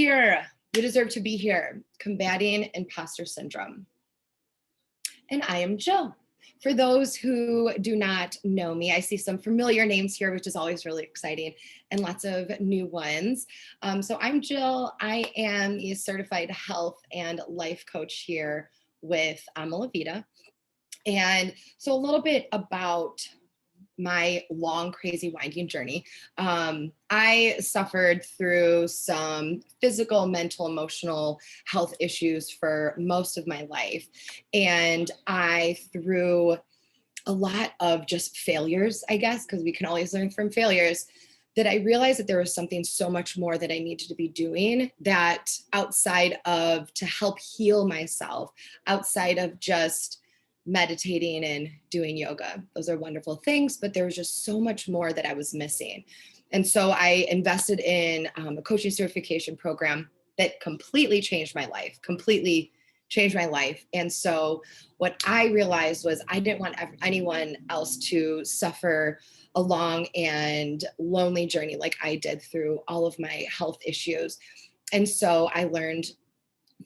here. You deserve to be here. Combating imposter syndrome. And I am Jill. For those who do not know me, I see some familiar names here, which is always really exciting, and lots of new ones. So I'm Jill. I am a certified health and life coach here with Malavita. And so a little bit about my long, crazy, winding journey. I suffered through some physical, mental, emotional health issues for most of my life. And through a lot of just failures, I guess, because we can always learn from failures, that I realized that there was something so much more that I needed to be doing, that outside of to help heal myself, outside of just meditating and doing yoga. Those are wonderful things, but there was just so much more that I was missing. And so I invested in a coaching certification program that completely changed my life. And so what I realized was I didn't want anyone else to suffer a long and lonely journey like I did through all of my health issues. And so I learned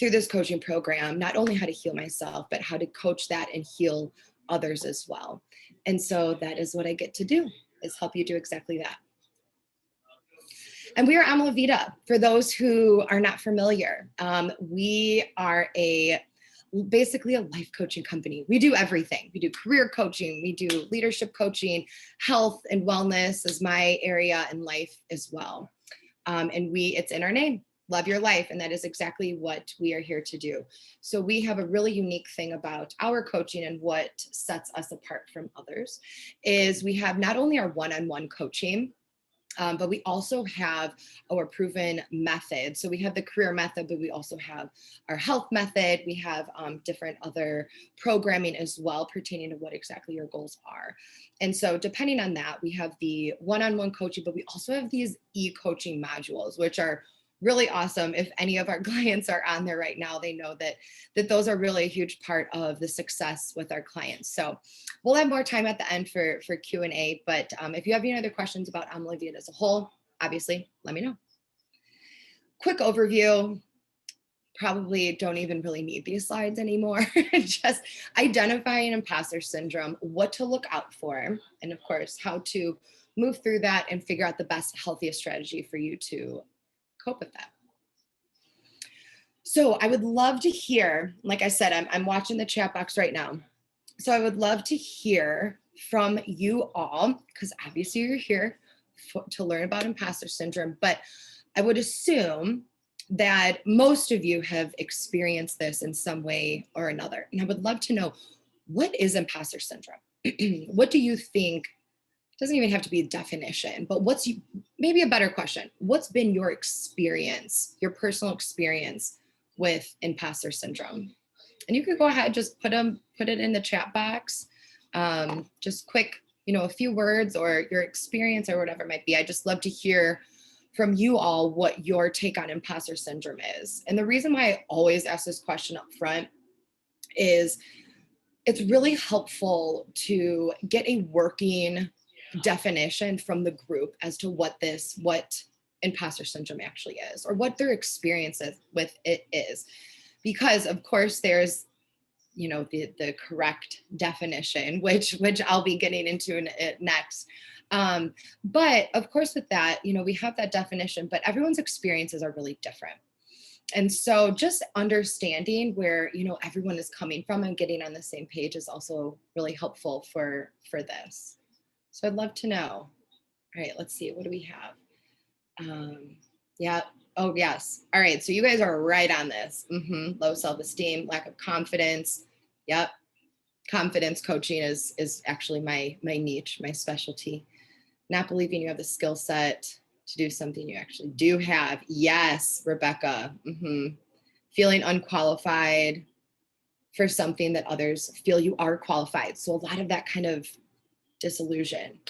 through this coaching program, not only how to heal myself, but how to coach that and heal others as well. And so that is what I get to do, is help you do exactly that. And we are Malavita. For those who are not familiar, we are basically a life coaching company. We do everything. We do career coaching, we do leadership coaching, health and wellness is my area, and life as well. And it's in our name. Love your life. And that is exactly what we are here to do. So we have a really unique thing about our coaching, and what sets us apart from others is we have not only our one-on-one coaching, but we also have our proven method. So we have the career method, but we also have our health method. We have different other programming as well pertaining to what exactly your goals are. And so depending on that, we have the one-on-one coaching, but we also have these e-coaching modules, which are really awesome. If any of our clients are on there right now, they know that those are really a huge part of the success with our clients. So we'll have more time at the end for Q&A, but if you have any other questions about Malavita as a whole, obviously let me know. Quick overview. Probably don't even really need these slides anymore. Just identifying imposter syndrome, what to look out for, and of course, how to move through that and figure out the best, healthiest strategy for you to cope with that. So I would love to hear, like I said, I'm watching the chat box right now. So I would love to hear from you all, because obviously you're here to learn about imposter syndrome, but I would assume that most of you have experienced this in some way or another. And I would love to know, what is imposter syndrome? What do you think? Doesn't even have to be a definition, but maybe a better question. What's been your experience, your personal experience with imposter syndrome? And you can go ahead, just put it in the chat box. Just quick, a few words or your experience or whatever it might be. I just love to hear from you all what your take on imposter syndrome is. And the reason why I always ask this question up front is it's really helpful to get a working definition from the group as to what imposter syndrome actually is, or what their experience with it is. Because of course there's, the correct definition, which I'll be getting into next. But of course with that, we have that definition, but everyone's experiences are really different. And so just understanding where, everyone is coming from and getting on the same page is also really helpful for this. So I'd love to know. All right, let's see. What do we have? Yeah. Oh, yes. All right. So you guys are right on this. Low self-esteem, lack of confidence. Yep. Confidence coaching is actually my niche, my specialty. Not believing you have the skill set to do something you actually do have. Yes, Rebecca. Feeling unqualified for something that others feel you are qualified. So a lot of that kind of disillusion,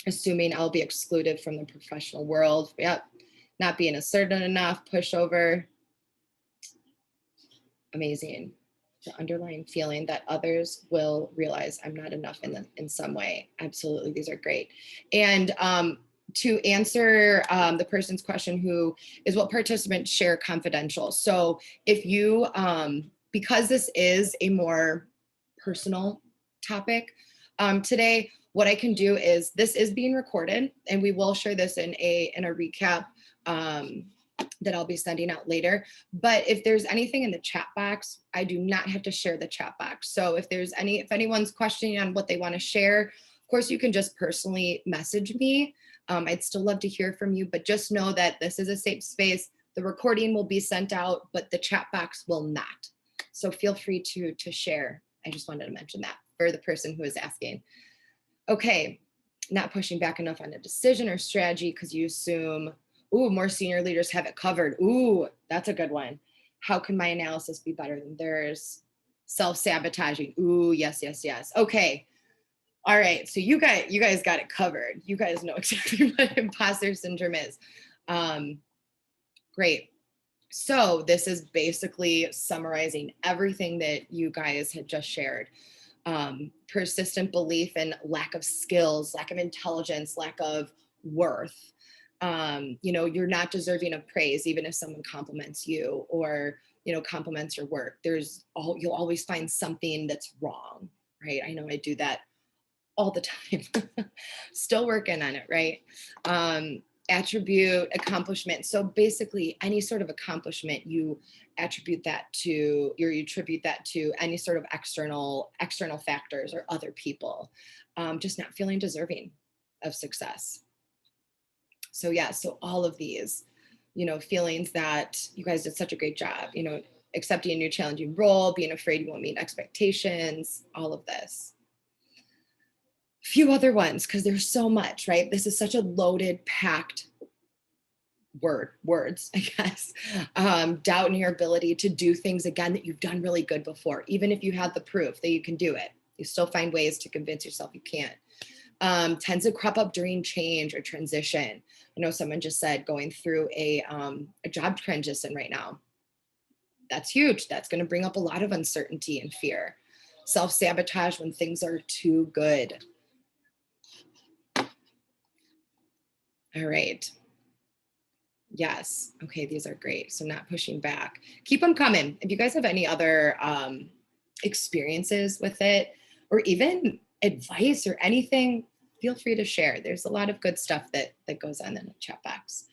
assuming I'll be excluded from the professional world. Yep. Not being assertive enough, pushover. Amazing. The underlying feeling that others will realize I'm not enough in some way. Absolutely. These are great. And to answer the person's question, who is what participants share confidential. So if you, because this is a more personal topic today, what I can do is, this is being recorded and we will share this in a recap that I'll be sending out later. But if there's anything in the chat box, I do not have to share the chat box. So if anyone's questioning on what they want to share, of course you can just personally message me. I'd still love to hear from you, but just know that this is a safe space. The recording will be sent out, but the chat box will not. So feel free to share. I just wanted to mention that for the person who is asking. Okay, not pushing back enough on a decision or strategy because you assume, ooh, more senior leaders have it covered. Ooh, that's a good one. How can my analysis be better than theirs? Self-sabotaging. Ooh, yes, yes, yes. Okay. All right. So you guys got it covered. You guys know exactly what imposter syndrome is. Great. So this is basically summarizing everything that you guys had just shared. Persistent belief in lack of skills, lack of intelligence, lack of worth. You're not deserving of praise, even if someone compliments you or, compliments your work. You'll always find something that's wrong, right? I know I do that all the time. Still working on it, right? Attribute accomplishment. So basically any sort of accomplishment, you attribute that to any sort of external factors or other people, just not feeling deserving of success. So yeah, so all of these, feelings that you guys did such a great job, accepting a new challenging role, being afraid you won't meet expectations, all of this. Few other ones, because there's so much, right? This is such a loaded, packed words, I guess. Doubt in your ability to do things again that you've done really good before. Even if you had the proof that you can do it, you still find ways to convince yourself you can't. Tends to crop up during change or transition. I know someone just said going through a job transition right now. That's huge. That's going to bring up a lot of uncertainty and fear. Self-sabotage when things are too good. All right. Yes. Okay, these are great. So not pushing back. Keep them coming. If you guys have any other experiences with it, or even advice or anything, feel free to share. There's a lot of good stuff that goes on in the chat box.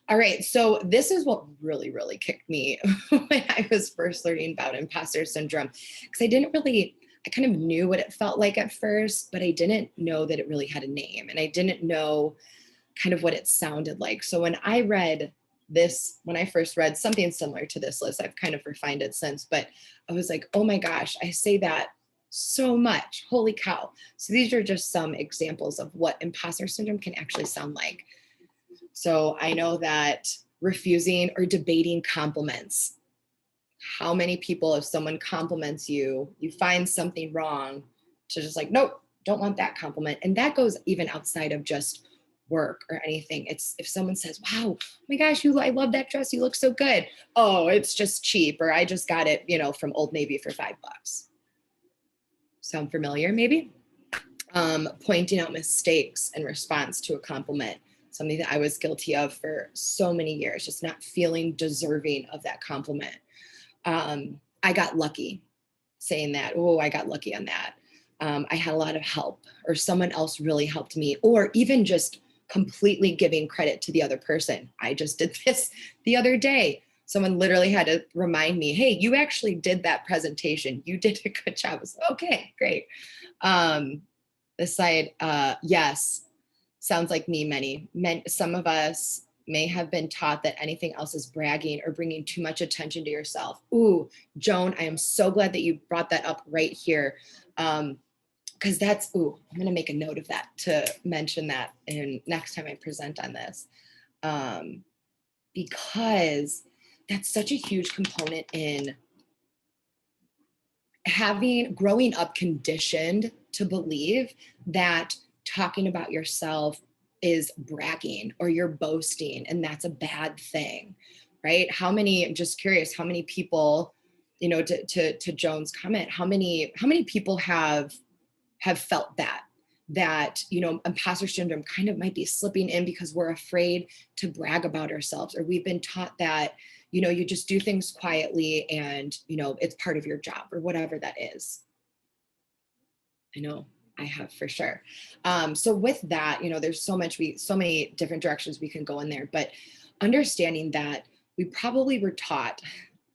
All right, so this is what really, really kicked me when I was first learning about imposter syndrome, because I kind of knew what it felt like at first, but I didn't know that it really had a name, and I didn't know kind of what it sounded like. So when I first read something similar to this list, I've kind of refined it since, but I was like, oh my gosh, I say that so much. Holy cow. So these are just some examples of what imposter syndrome can actually sound like. So I know that refusing or debating compliments. How many people, if someone compliments you, you find something wrong, to just like, nope, don't want that compliment. And that goes even outside of just work or anything. It's if someone says, wow, oh my gosh, I love that dress, you look so good. Oh, it's just cheap, or I just got it, from Old Navy for $5. Sound familiar, maybe? Pointing out mistakes in response to a compliment, something that I was guilty of for so many years, just not feeling deserving of that compliment. I got lucky, saying that, oh, I got lucky on that. I had a lot of help, or someone else really helped me, or even just completely giving credit to the other person. I just did this the other day. Someone literally had to remind me, hey, you actually did that presentation. You did a good job. I was like, okay, great. This side, yes, sounds like me, some of us may have been taught that anything else is bragging or bringing too much attention to yourself. Ooh, Joan, I am so glad that you brought that up right here. Because I'm going to make a note of that, to mention that in next time I present on this. Because that's such a huge component in growing up conditioned to believe that talking about yourself is bragging or you're boasting, and that's a bad thing, right? I'm just curious, how many people, to Joan's comment, how many people have felt that, that, you know, imposter syndrome kind of might be slipping in because we're afraid to brag about ourselves, or we've been taught that, you know, you just do things quietly and, you know, it's part of your job or whatever that is. I know I have for sure. So with that, you know, there's so many different directions we can go in there, but understanding that we probably were taught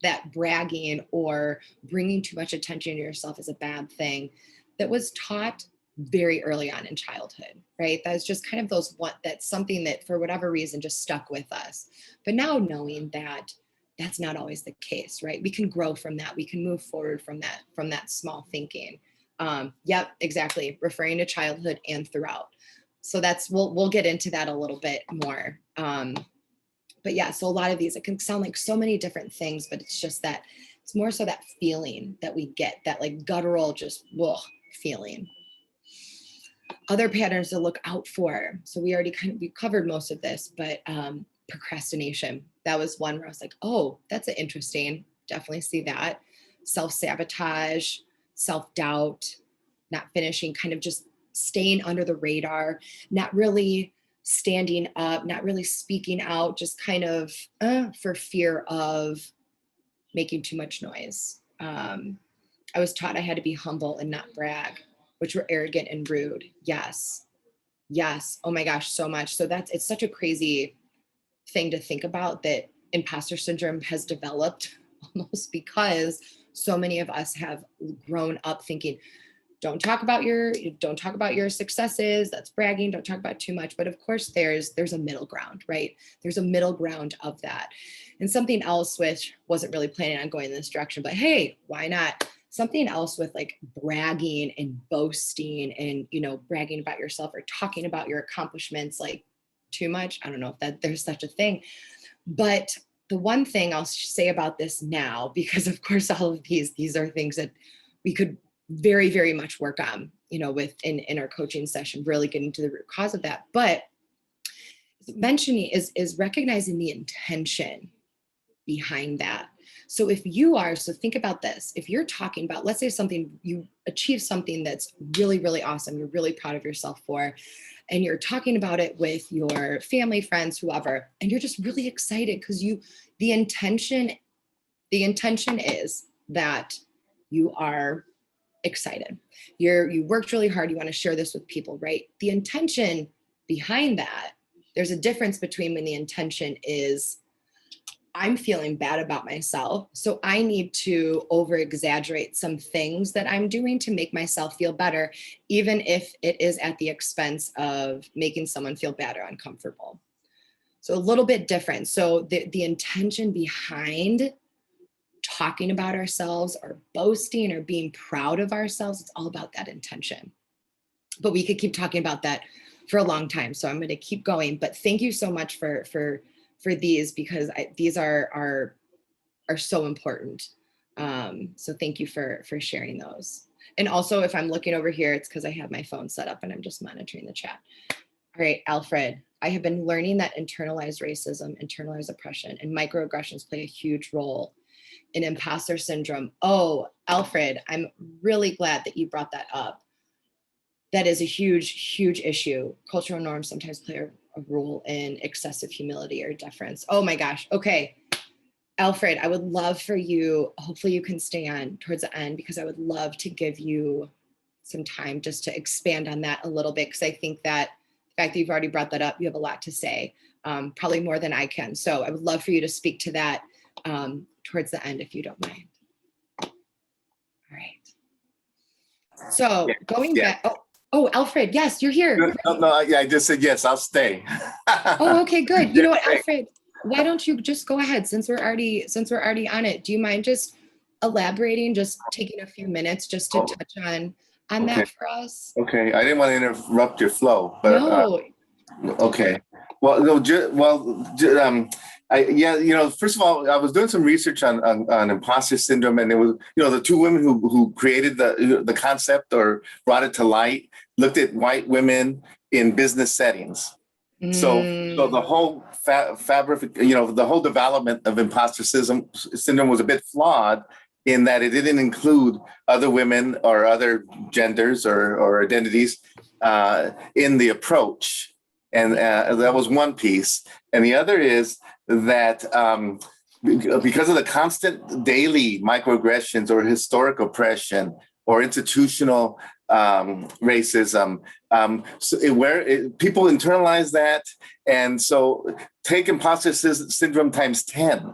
that bragging or bringing too much attention to yourself is a bad thing. That was taught very early on in childhood, right? That's just kind of that's something that for whatever reason just stuck with us. But now knowing that that's not always the case, right? We can grow from that. We can move forward from that small thinking. Yep, exactly. Referring to childhood and throughout. So we'll get into that a little bit more. But yeah, so a lot of these, it can sound like so many different things, but it's just that it's more so that feeling that we get, that like guttural, just feeling. Other patterns to look out for. So we covered most of this, but procrastination, that was one where I was like, oh, that's interesting. Definitely see that. Self-sabotage, self-doubt, not finishing, kind of just staying under the radar, not really standing up, not really speaking out, just kind of for fear of making too much noise. I was taught I had to be humble and not brag, which were arrogant and rude. Yes. Oh my gosh, so much. So it's such a crazy thing to think about, that imposter syndrome has developed almost because so many of us have grown up thinking, don't talk about your successes, that's bragging, don't talk about too much. But of course there's a middle ground, right? There's a middle ground of that. And something else, which wasn't really planning on going in this direction, but hey, why not? Something else with like bragging and boasting and, you know, bragging about yourself or talking about your accomplishments, like too much. I don't know if that there's such a thing, but the one thing I'll say about this now, because of course all of these are things that we could very, very much work on, you know, in our coaching session, really getting to the root cause of that. But mentioning is recognizing the intention behind that. So think about this. If you're talking about, let's say you achieve something that's really, really awesome, you're really proud of yourself for, and you're talking about it with your family, friends, whoever, and you're just really excited because the intention is that you are excited. You worked really hard. You want to share this with people, right? The intention behind that, there's a difference between when the intention is, I'm feeling bad about myself, so I need to over exaggerate some things that I'm doing to make myself feel better, even if it is at the expense of making someone feel bad or uncomfortable. So a little bit different. So the intention behind talking about ourselves or boasting or being proud of ourselves, it's all about that intention. But we could keep talking about that for a long time, so I'm going to keep going. But thank you so much for these, because these are so important. So thank you for sharing those. And also, if I'm looking over here, it's because I have my phone set up and I'm just monitoring the chat. All right, Alfred, I have been learning that internalized racism, internalized oppression, and microaggressions play a huge role in imposter syndrome. Oh, Alfred, I'm really glad that you brought that up. That is a huge, huge issue. Cultural norms sometimes play a role in excessive humility or deference. Oh my gosh. Okay. Alfred, I would love for you, hopefully you can stay on towards the end, because I would love to give you some time just to expand on that a little bit, because I think that the fact that you've already brought that up, you have a lot to say, probably more than I can. So I would love for you to speak to that towards the end, if you don't mind. All right. So going back, oh, Alfred, yes, you're here. No, yeah, I just said yes, I'll stay. Oh, okay, good. You know what, Alfred, why don't you just go ahead, since we're already on it. Do you mind just elaborating, just taking a few minutes just to touch on that for us? Okay, I didn't want to interrupt your flow, but no. Okay. Well, no, first of all, I was doing some research on imposter syndrome, and it was, the two women who created the concept or brought it to light looked at white women in business settings. So the whole fabric, the whole development of imposter syndrome was a bit flawed in that it didn't include other women or other genders or identities in the approach. And that was one piece. And the other is that because of the constant daily microaggressions or historic oppression or institutional racism, people internalize that. And so take imposter syndrome times 10.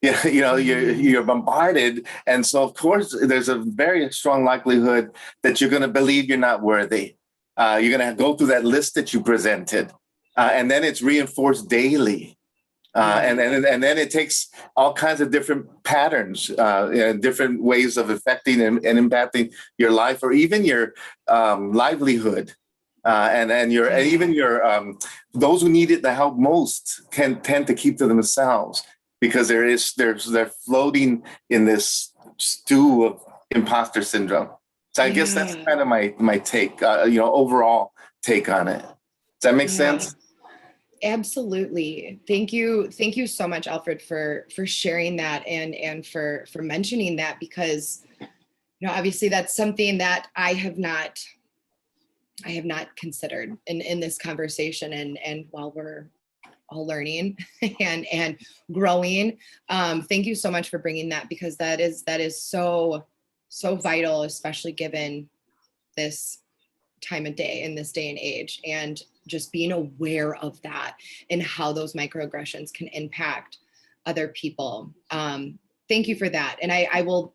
Yeah, you're bombarded, and so of course there's a very strong likelihood that you're going to believe you're not worthy. You're going to go through that list that you presented, and then it's reinforced daily, and then it takes all kinds of different patterns, different ways of affecting and impacting your life or even your livelihood. And even your those who need it the help most can tend to keep to themselves because they're floating in this stew of imposter syndrome. So I guess that's kind of my take, overall take on it. Does that make sense? Absolutely. Thank you so much, Alfred, for sharing that and for mentioning that, because obviously that's something that I have not considered in this conversation, and while we're all learning and growing, thank you so much for bringing that, because that is so vital, especially given this time of day in this day and age, and just being aware of that and how those microaggressions can impact other people. Thank you for that. And I will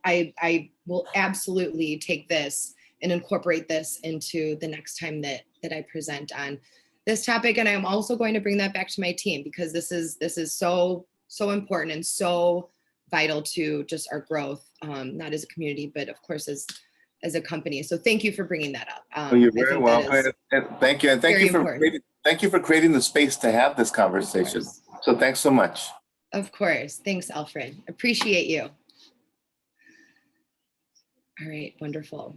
absolutely take this and incorporate this into the next time that I present on this topic. And I'm also going to bring that back to my team, because this is so important and so vital to just our growth, not as a community, but of course as a company. So thank you for bringing that up. You're very welcome. Thank you. And thank you for creating the space to have this conversation. So thanks so much. Of course. Thanks, Alfred. Appreciate you. All right. Wonderful.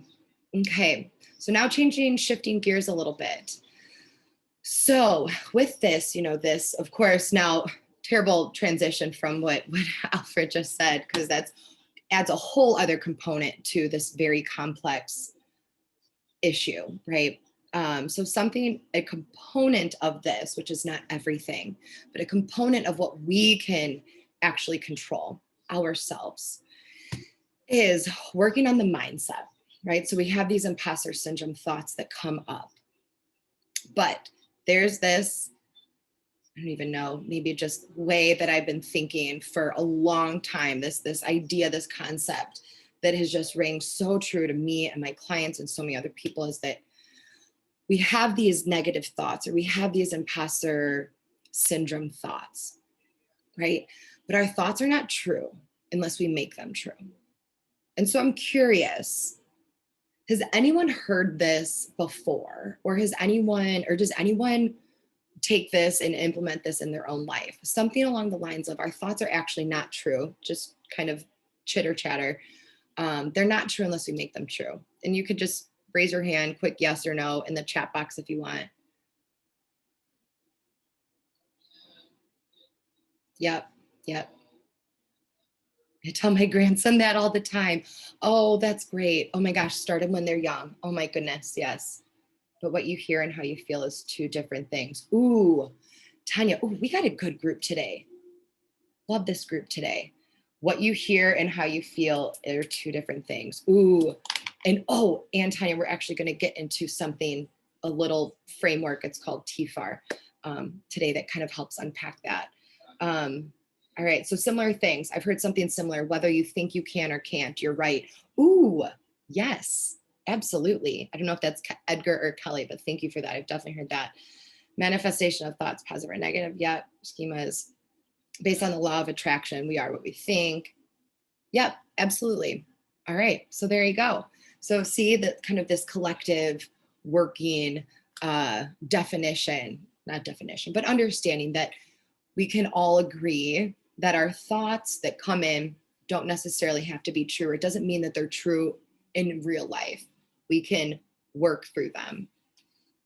Okay. So now shifting gears a little bit. So with this, this, of course, now terrible transition from what Alfred just said, because that adds a whole other component to this very complex issue, right? So a component of this, which is not everything, but a component of what we can actually control ourselves, is working on the mindset, right? So we have these imposter syndrome thoughts that come up, but there's this, I don't even know, maybe just way that I've been thinking for a long time, this idea, this concept that has just rang so true to me and my clients and so many other people, is that we have these negative thoughts, or we have these imposter syndrome thoughts, right? But our thoughts are not true unless we make them true. And so I'm curious, has anyone heard this before? Or does anyone take this and implement this in their own life? Something along the lines of, our thoughts are actually not true, just kind of chitter chatter. They're not true unless we make them true. And you could just raise your hand, quick yes or no in the chat box if you want. Yep. I tell my grandson that all the time. Oh, that's great. Oh my gosh, start them when they're young. Oh my goodness, yes. But what you hear and how you feel is two different things. Ooh, Tanya, we got a good group today. Love this group today. What you hear and how you feel are two different things. Ooh, and Tanya, we're actually going to get into something, a little framework. It's called TFAR today, that kind of helps unpack that. All right, so similar things. I've heard something similar, whether you think you can or can't, you're right. Ooh, yes, absolutely. I don't know if that's Edgar or Kelly, but thank you for that. I've definitely heard that. Manifestation of thoughts, positive or negative. Yep, schemas. Based on the law of attraction, we are what we think. Yep, absolutely. All right, so there you go. So see that kind of this collective working definition, not definition, but understanding that we can all agree that our thoughts that come in don't necessarily have to be true. It doesn't mean that they're true in real life. We can work through them.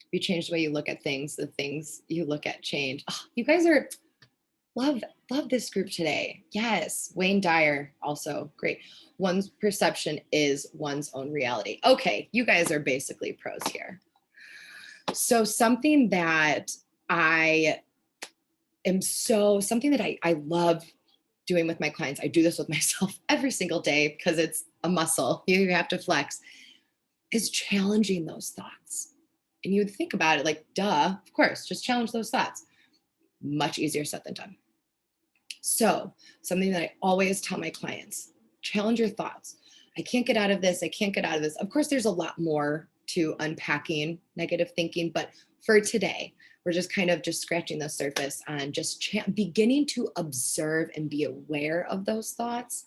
If you change the way you look at things, the things you look at change. Oh, you guys love Love this group today. Yes. Wayne Dyer, also great. One's perception is one's own reality. Okay, you guys are basically pros here. So something that I love doing with my clients, I do this with myself every single day because it's a muscle you have to flex, is challenging those thoughts. And you would think about it like, duh, of course, just challenge those thoughts. Much easier said than done. So something that I always tell my clients, challenge your thoughts. I can't get out of this. I can't get out of this. Of course, there's a lot more to unpacking negative thinking, but for today, we're just kind of just scratching the surface on just beginning to observe and be aware of those thoughts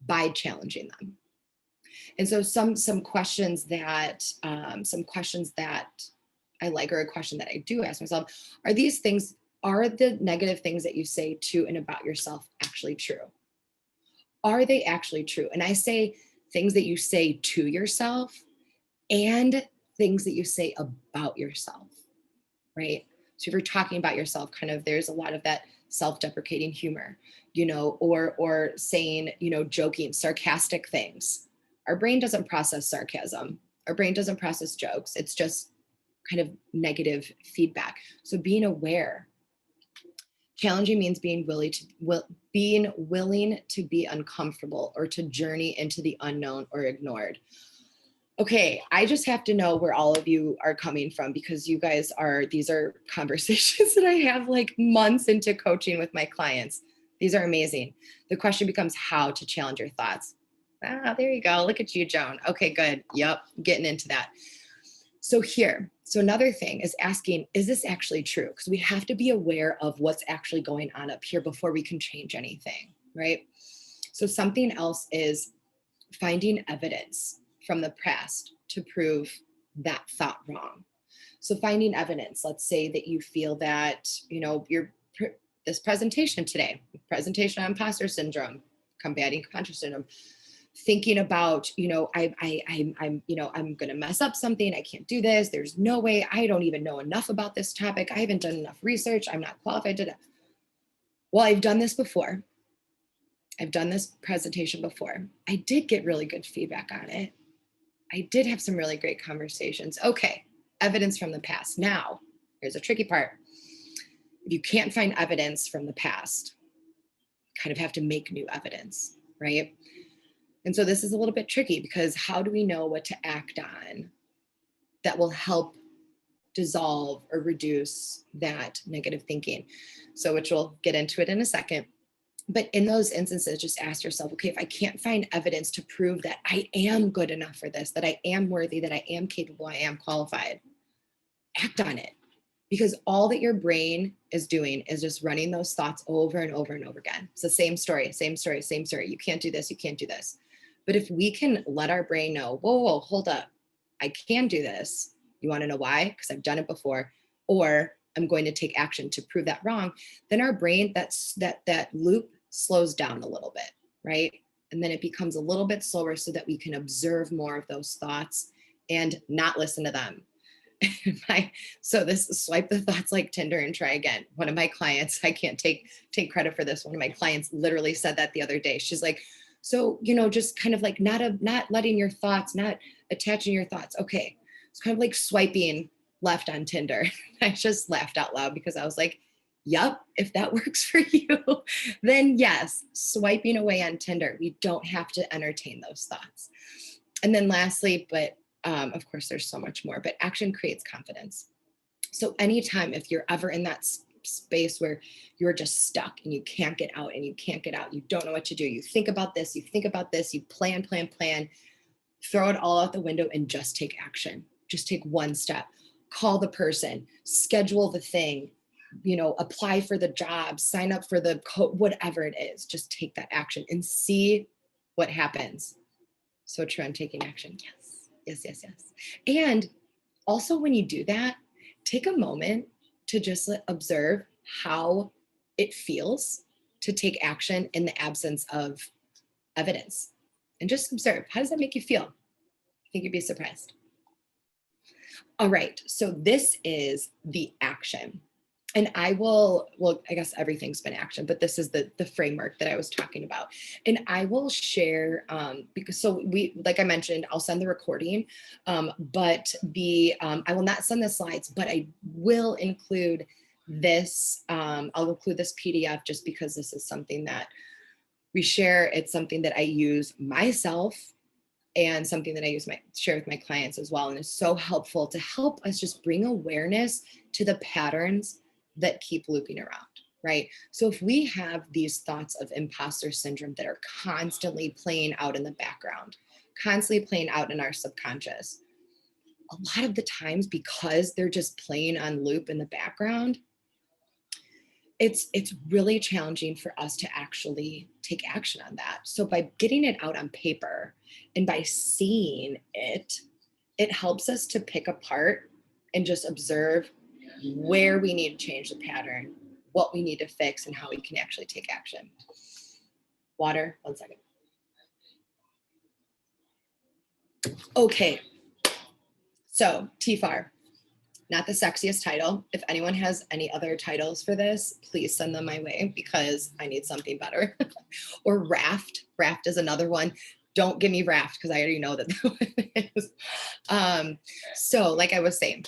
by challenging them. And so some questions that I like, or a question that I do ask myself, are the negative things that you say to and about yourself actually true? Are they actually true? And I say things that you say to yourself and things that you say about yourself, right? So if you're talking about yourself, kind of, there's a lot of that self-deprecating humor, or saying, joking, sarcastic things. Our brain doesn't process sarcasm. Our brain doesn't process jokes. It's just kind of negative feedback. So being aware. Challenging means being willing to be uncomfortable or to journey into the unknown or ignored. Okay, I just have to know where all of you are coming from, because these are conversations that I have like months into coaching with my clients. These are amazing. The question becomes how to challenge your thoughts. Ah, there you go. Look at you, Joan. Okay, good. Yep, getting into that. So another thing is asking, is this actually true? Because we have to be aware of what's actually going on up here before we can change anything, right? So something else is finding evidence from the past to prove that thought wrong. So finding evidence, let's say that you feel that, this presentation on imposter syndrome, combating imposter syndrome, thinking about, I'm going to mess up something. I can't do this. There's no way. I don't even know enough about this topic. I haven't done enough research. I'm not qualified to do. Well, I've done this before. I've done this presentation before. I did get really good feedback on it. I did have some really great conversations. Okay, evidence from the past. Now, here's a tricky part. If you can't find evidence from the past, you kind of have to make new evidence, right? And so this is a little bit tricky, because how do we know what to act on that will help dissolve or reduce that negative thinking? So, which we'll get into it in a second. But in those instances, just ask yourself, okay, if I can't find evidence to prove that I am good enough for this, that I am worthy, that I am capable, I am qualified, act on it. Because all that your brain is doing is just running those thoughts over and over and over again. It's the same story, same story, same story. You can't do this, you can't do this. But if we can let our brain know, whoa, hold up, I can do this. You want to know why? Because I've done it before, or I'm going to take action to prove that wrong. Then our brain, that loop slows down a little bit, right? And then it becomes a little bit slower so that we can observe more of those thoughts and not listen to them. So this swipe the thoughts like Tinder and try again. One of my clients, I can't take credit for this. One of my clients literally said that the other day. She's like, so, just kind of like not letting your thoughts, not attaching your thoughts. Okay. It's kind of like swiping left on Tinder. I just laughed out loud because I was like, yep, if that works for you, then yes, swiping away on Tinder. We don't have to entertain those thoughts. And then lastly, but of course, there's so much more, but action creates confidence. So anytime, if you're ever in that space where you're just stuck and you can't get out, you don't know what to do. You think about this, you plan, throw it all out the window and just take action. Just take one step, call the person, schedule the thing, apply for the job, sign up for the whatever it is. Just take that action and see what happens. So true, I'm taking action. Yes. And also when you do that, take a moment to just observe how it feels to take action in the absence of evidence. And just observe, how does that make you feel? I think you'd be surprised. All right, so this is the action. And I will, well, I guess everything's been action, but this is the framework that I was talking about. And I will share, because so we, like I mentioned, I'll send the recording, but I will not send the slides, but I will include this, I'll include this PDF just because this is something that we share. It's something that I use myself and something that I share with my clients as well. And it's so helpful to help us just bring awareness to the patterns that keep looping around, right? So if we have these thoughts of imposter syndrome that are constantly playing out in the background, constantly playing out in our subconscious, a lot of the times because they're just playing on loop in the background, it's really challenging for us to actually take action on that. So by getting it out on paper and by seeing it, it helps us to pick apart and just observe where we need to change the pattern, what we need to fix, and how we can actually take action. Water, 1 second. Okay, so TFAR. Not the sexiest title. If anyone has any other titles for this, please send them my way because I need something better. Or raft. Raft is another one. Don't give me raft because I already know that that is. So like I was saying,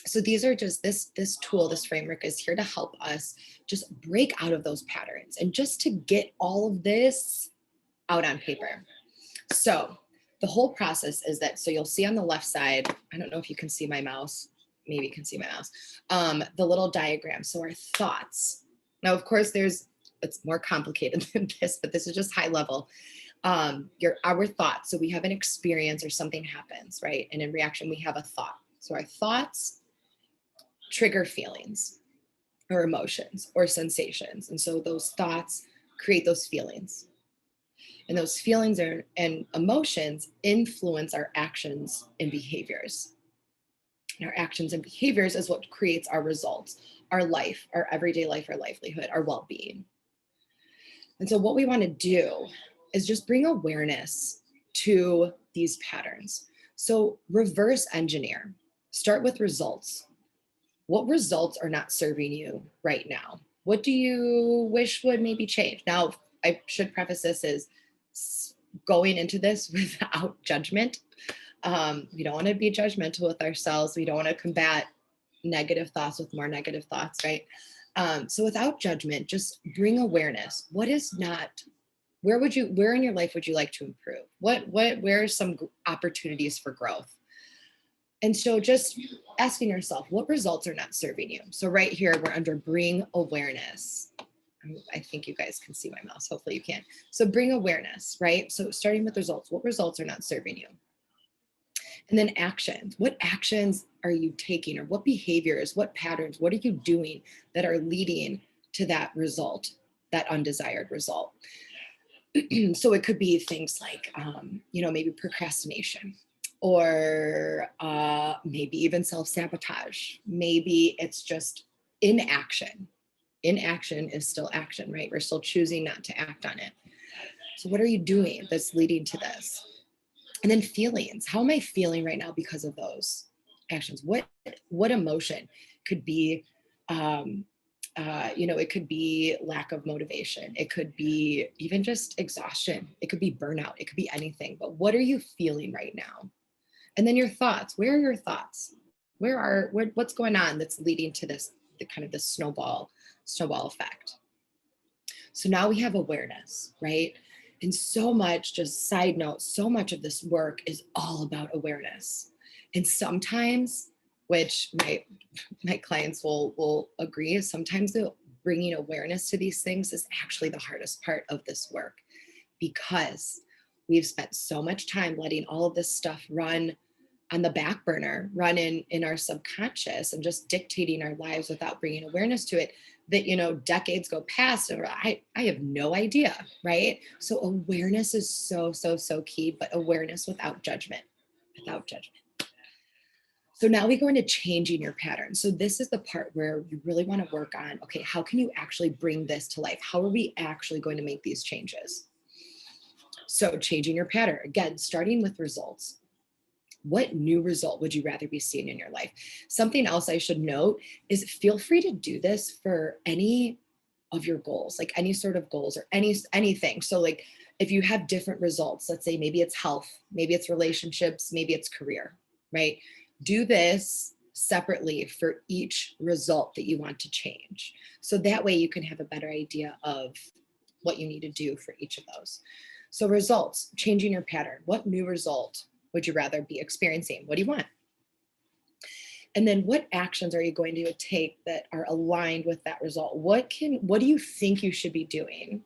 so these are just this tool, this framework is here to help us just break out of those patterns and just to get all of this out on paper. So the whole process is that, so you'll see on the left side, I don't know if you can see my mouse, maybe you can see my mouse, the little diagram. So our thoughts. Now, of course, it's more complicated than this, but this is just high level. Our thoughts. So we have an experience or something happens, right? And in reaction, we have a thought. So our thoughts trigger feelings or emotions or sensations. And so those thoughts create those feelings. And those feelings and emotions influence our actions and behaviors. And our actions and behaviors is what creates our results, our life, our everyday life, our livelihood, our well-being. And so what we want to do is just bring awareness to these patterns. So reverse engineer, start with results. What results are not serving you right now? What do you wish would maybe change? Now, I should preface this as going into this without judgment. We don't want to be judgmental with ourselves. We don't want to combat negative thoughts with more negative thoughts, right? So without judgment, just bring awareness. What is not, where in your life would you like to improve? Where are some opportunities for growth? And so just asking yourself, what results are not serving you? So right here, we're under bring awareness. I think you guys can see my mouse. Hopefully you can. So bring awareness, right? So starting with results, what results are not serving you? And then actions. What actions are you taking, or what behaviors, what patterns, what are you doing that are leading to that result, that undesired result? So it could be things like, maybe procrastination, or maybe even self-sabotage. Maybe it's just inaction. Inaction is still action, right? We're still choosing not to act on it. So what are you doing that's leading to this? And then feelings. How am I feeling right now because of those actions? What emotion could be, it could be lack of motivation. It could be even just exhaustion. It could be burnout. It could be anything. But what are you feeling right now? And then your thoughts. Where are your thoughts? What's going on that's leading to this, the kind of the snowball effect? So now we have awareness, right? And so much, just side note, so much of this work is all about awareness. And sometimes, which my clients will agree, sometimes bringing awareness to these things is actually the hardest part of this work, because we've spent so much time letting all of this stuff run on the back burner, run in our subconscious and just dictating our lives without bringing awareness to it, that, decades go past and I have no idea, right? So awareness is so, so, so key, but awareness without judgment. So now we go into changing your pattern. So this is the part where you really want to work on, okay, how can you actually bring this to life? How are we actually going to make these changes? So changing your pattern, again, starting with results. What new result would you rather be seeing in your life? Something else I should note is feel free to do this for any of your goals, like any sort of goals or anything. So like if you have different results, let's say maybe it's health, maybe it's relationships, maybe it's career, right? Do this separately for each result that you want to change. So that way you can have a better idea of what you need to do for each of those. So results, changing your pattern. What new result would you rather be experiencing? What do you want? And then what actions are you going to take that are aligned with that result? What do you think you should be doing?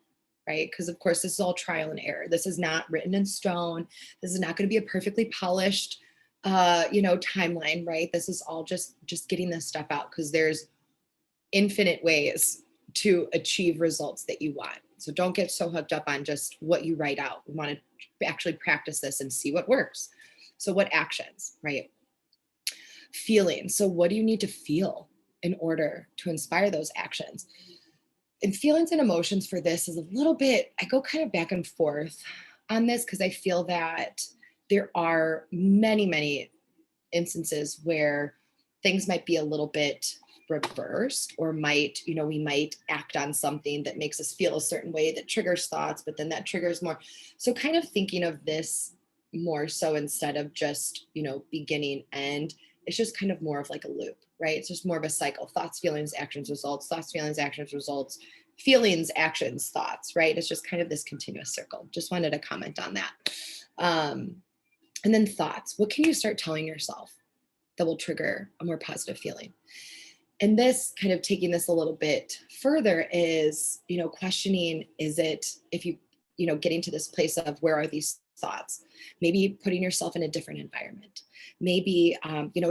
Right? Because of course, this is all trial and error. This is not written in stone. This is not going to be a perfectly polished timeline, right? This is all just getting this stuff out because there's infinite ways to achieve results that you want. So don't get so hooked up on just what you write out. We want to actually practice this and see what works. So what actions, right? Feeling. So what do you need to feel in order to inspire those actions? And feelings and emotions for this is a little bit, I go kind of back and forth on this because I feel that there are many, many instances where things might be a little bit reversed or we might act on something that makes us feel a certain way that triggers thoughts, but then that triggers more. So kind of thinking of this more so instead of just, beginning, end, it's just kind of more of like a loop, right? It's just more of a cycle. Thoughts, feelings, actions, results, thoughts, feelings, actions, results, feelings, actions, thoughts, right? It's just kind of this continuous circle. Just wanted to comment on that. And then thoughts. What can you start telling yourself that will trigger a more positive feeling? And this kind of taking this a little bit further is, questioning, is it, if you, getting to this place of where are these thoughts, maybe putting yourself in a different environment, maybe,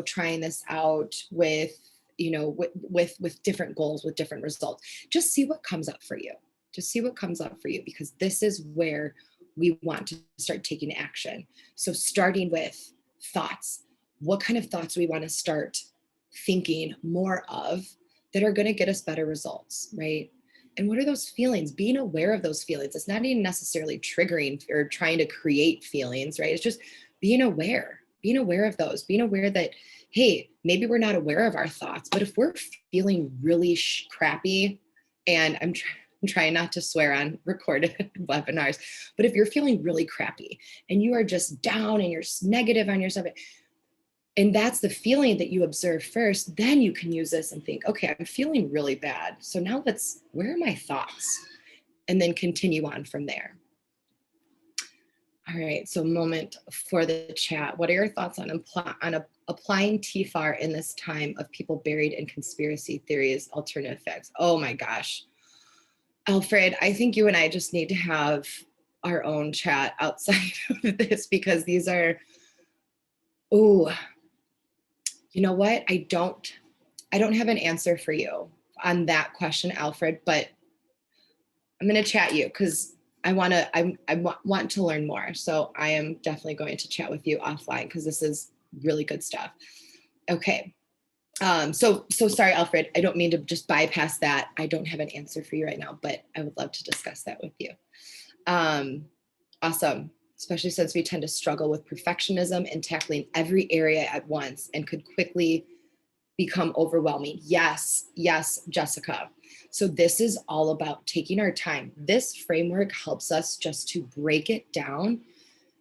trying this out with, with different goals, with different results. Just see what comes up for you. Just see what comes up for you, because this is where we want to start taking action. So starting with thoughts, what kind of thoughts do we want to start thinking more of that are going to get us better results, right? And what are those feelings? Being aware of those feelings. It's not even necessarily triggering or trying to create feelings, right? It's just being aware of those, being aware that, hey, maybe we're not aware of our thoughts, but if we're feeling really crappy, and I'm trying not to swear on recorded webinars, but if you're feeling really crappy and you are just down and you're negative on yourself, and that's the feeling that you observe first, then you can use this and think, okay, I'm feeling really bad. So now where are my thoughts? And then continue on from there. All right, so moment for the chat. What are your thoughts on applying TFAR in this time of people buried in conspiracy theories, alternative facts? Oh my gosh. Alfred, I think you and I just need to have our own chat outside of this, because these are, you know what? I don't have an answer for you on that question, Alfred, but I'm going to chat you because I want to learn more. So I am definitely going to chat with you offline because this is really good stuff. Okay. So sorry, Alfred. I don't mean to just bypass that. I don't have an answer for you right now, but I would love to discuss that with you. Awesome. Especially since we tend to struggle with perfectionism and tackling every area at once and could quickly become overwhelming. Yes, Jessica. So this is all about taking our time. This framework helps us just to break it down,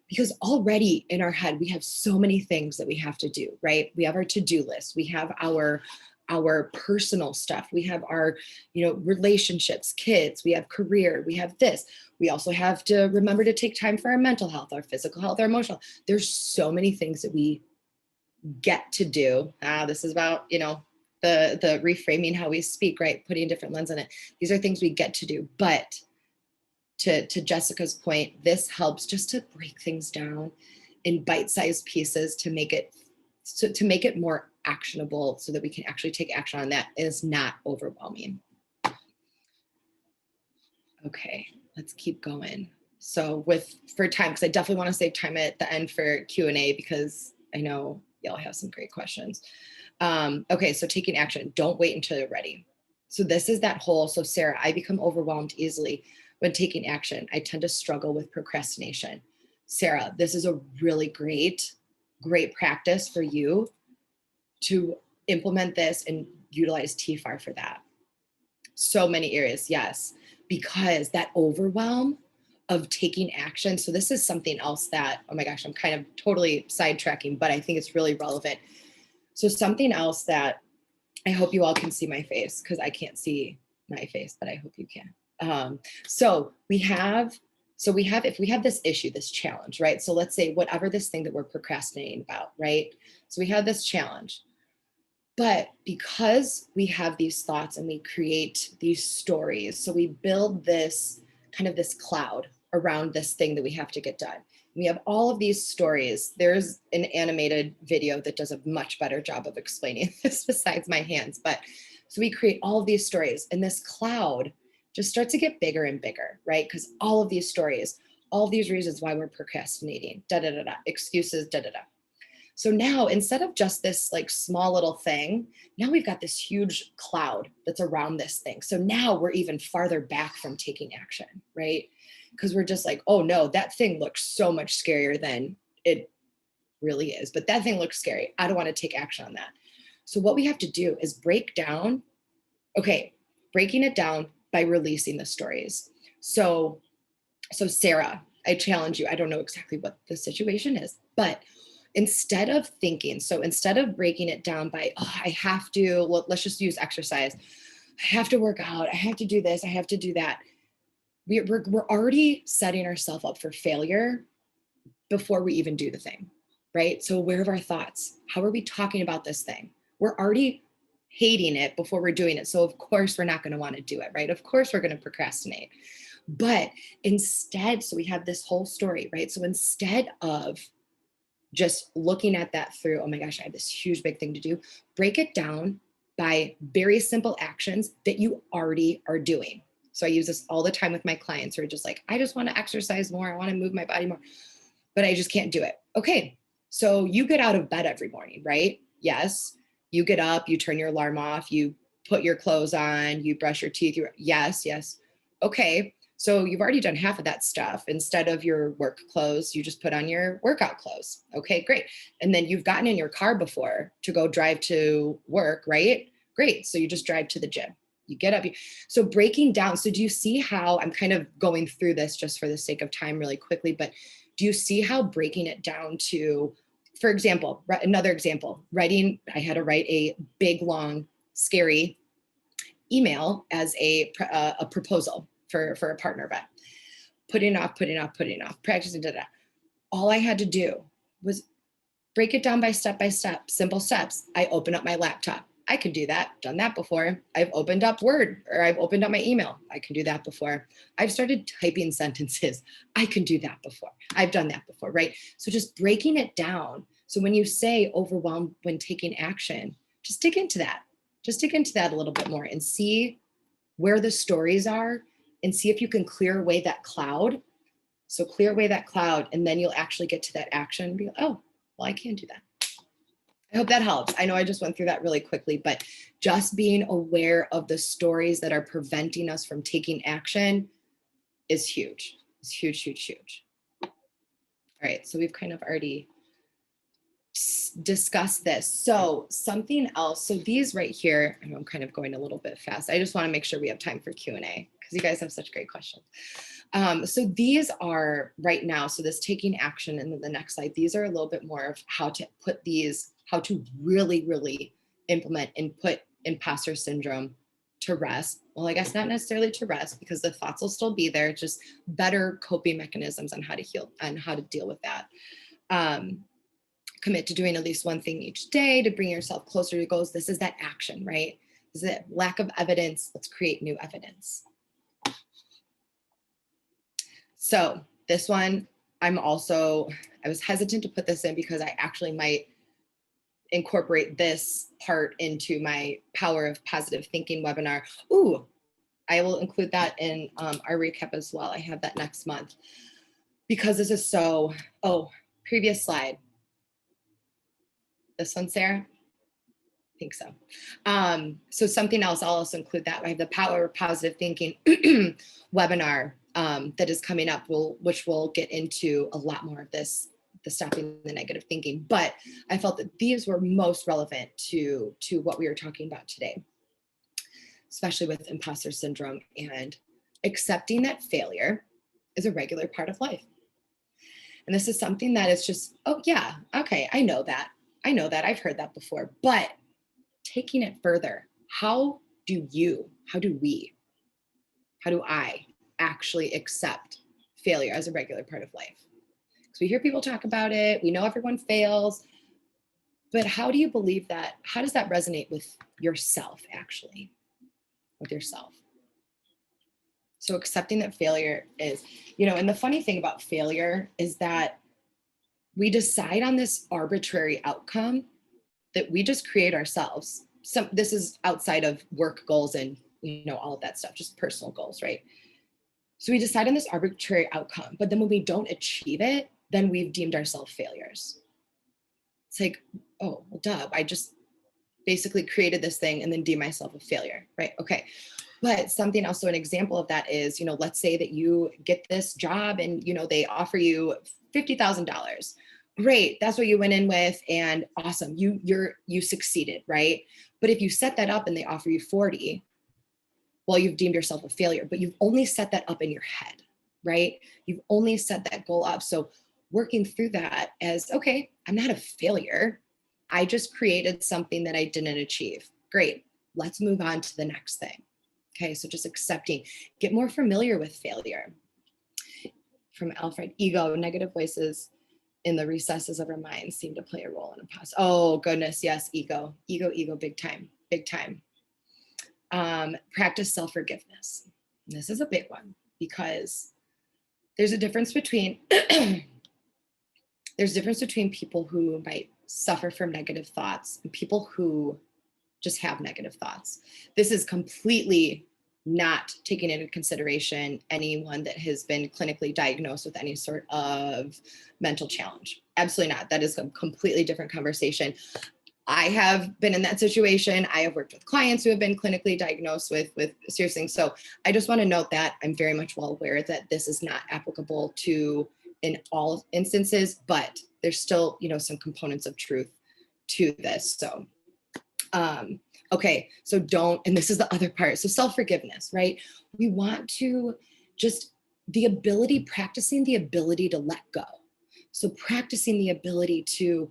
because already in our head, we have so many things that we have to do, right? We have our to-do list. We have our personal stuff. We have our, relationships, kids, we have career, we have this. We also have to remember to take time for our mental health, our physical health, our emotional. There's so many things that we get to do. This is about, the reframing how we speak, right? Putting a different lens on it. These are things we get to do. But to Jessica's point, this helps just to break things down in bite-sized pieces to make it more actionable, so that we can actually take action on that. It's not overwhelming. Okay, let's keep going. So for time, because I definitely want to save time at the end for Q&A, because I know y'all have some great questions. Okay, so taking action. Don't wait until you're ready. So this is that whole, so Sarah, I become overwhelmed easily when taking action. I tend to struggle with procrastination. Sarah, this is a really great great practice for you to implement this and utilize TFAR for that. So many areas, yes, because that overwhelm of taking action. So this is something else that, oh my gosh, I'm kind of totally sidetracking, but I think it's really relevant. So something else that I hope you all can see my face, because I can't see my face, but I hope you can. So we have, if we have this issue, this challenge, right? So let's say whatever this thing that we're procrastinating about, right? So we have this challenge. But because we have these thoughts and we create these stories, so we build this kind of this cloud around this thing that we have to get done. We have all of these stories. There's an animated video that does a much better job of explaining this besides my hands. But so we create all of these stories, and this cloud just starts to get bigger and bigger, right? Because all of these stories, all of these reasons why we're procrastinating, da da da da, excuses, da da da. So now instead of just this like small little thing, now we've got this huge cloud that's around this thing. So now we're even farther back from taking action, right? Because we're just like, oh no, that thing looks so much scarier than it really is. But that thing looks scary. I don't want to take action on that. So what we have to do is breaking it down by releasing the stories. So Sarah, I challenge you. I don't know exactly what the situation is, but instead of breaking it down by, oh, I have to, well, let's just use exercise. I have to work out. I have to do this. I have to do that. We're already setting ourselves up for failure before we even do the thing, right? So aware of our thoughts. How are we talking about this thing? We're already hating it before we're doing it. So of course we're not going to want to do it, right? Of course we're going to procrastinate. But instead, so we have this whole story, right? So instead of just looking at that through, oh my gosh, I have this huge big thing to do, break it down by very simple actions that you already are doing. So I use this all the time with my clients who are just like, I just want to exercise more. I want to move my body more, but I just can't do it. Okay. So you get out of bed every morning, right? Yes. You get up, you turn your alarm off, you put your clothes on, you brush your teeth. Yes. Okay. So you've already done half of that stuff. Instead of your work clothes, you just put on your workout clothes. Okay, great. And then you've gotten in your car before to go drive to work, right? Great. So you just drive to the gym. You get up. So breaking down. So do you see how I'm kind of going through this just for the sake of time really quickly, but do you see how breaking it down to, for example, another example, I had to write a big, long, scary email as a proposal for a partner event, putting off, practicing, all I had to do was break it down by step, simple steps. I open up my laptop. I can do that, done that before. I've opened up Word, or I've opened up my email. I can do that before. I've started typing sentences. I can do that before. I've done that before, right? So just breaking it down. So when you say overwhelmed when taking action, just dig into that. Just dig into that a little bit more and see where the stories are and see if you can clear away that cloud. So clear away that cloud, and then you'll actually get to that action and be like, oh, well, I can't do that. I hope that helps. I know I just went through that really quickly, but just being aware of the stories that are preventing us from taking action is huge. It's huge, huge, huge. All right, so we've kind of already discussed this. So something else. So these right here, I know I'm kind of going a little bit fast. I just want to make sure we have time for Q&A because you guys have such great questions. So these are right now, so this taking action, and then the next slide, these are a little bit more of how to put these, how to really, really implement and put imposter syndrome to rest. Well, I guess not necessarily to rest because the thoughts will still be there, just better coping mechanisms on how to heal and how to deal with that. Commit to doing at least one thing each day to bring yourself closer to goals. This is that action, right? This is it. Lack of evidence. Let's create new evidence. So this one, I was hesitant to put this in because I actually might incorporate this part into my Power of Positive Thinking webinar. Ooh, I will include that in our recap as well. I have that next month because this is so, previous slide. This one, Sarah? I think so. So something else, I'll also include that. I have the Power of Positive Thinking webinar that is coming up, which will get into a lot more of this the stopping the negative thinking, but I felt that these were most relevant to what we were talking about today, especially with imposter syndrome and accepting that failure is a regular part of life. And this is something that is just, oh yeah, okay, I know that. I've heard that before, but taking it further, how do I actually accept failure as a regular part of life? Because we hear people talk about it, we know everyone fails, but how do you believe that? How does that resonate with yourself, actually? With yourself? So accepting that failure is, and the funny thing about failure is that we decide on this arbitrary outcome that we just create ourselves. This is outside of work goals and, all of that stuff, just personal goals, right? So we decide on this arbitrary outcome, but then when we don't achieve it, then we've deemed ourselves failures. It's like, oh, well, duh, I just basically created this thing and then deem myself a failure, right? Okay. But something else, so an example of that is, let's say that you get this job and, they offer you $50,000. Great. That's what you went in with. And awesome. You succeeded, right? But if you set that up and they offer you 40, well, you've deemed yourself a failure, but you've only set that up in your head, right? You've only set that goal up. So working through that as, okay, I'm not a failure. I just created something that I didn't achieve. Great. Let's move on to the next thing. Okay. So just accepting, get more familiar with failure. From Alfred, ego, negative voices in the recesses of our minds seem to play a role in imposter. Oh goodness. Yes. Ego, big time. Practice self-forgiveness. This is a big one because there's a difference between people who might suffer from negative thoughts and people who just have negative thoughts. This is completely not taking into consideration anyone that has been clinically diagnosed with any sort of mental challenge. Absolutely not. That is a completely different conversation. I have been in that situation. I have worked with clients who have been clinically diagnosed with serious things. So I just want to note that I'm very much well aware that this is not applicable to in all instances, but there's still, some components of truth to this. So, okay, so and this is the other part. So self-forgiveness, right? We want to just practicing the ability to let go. So practicing the ability to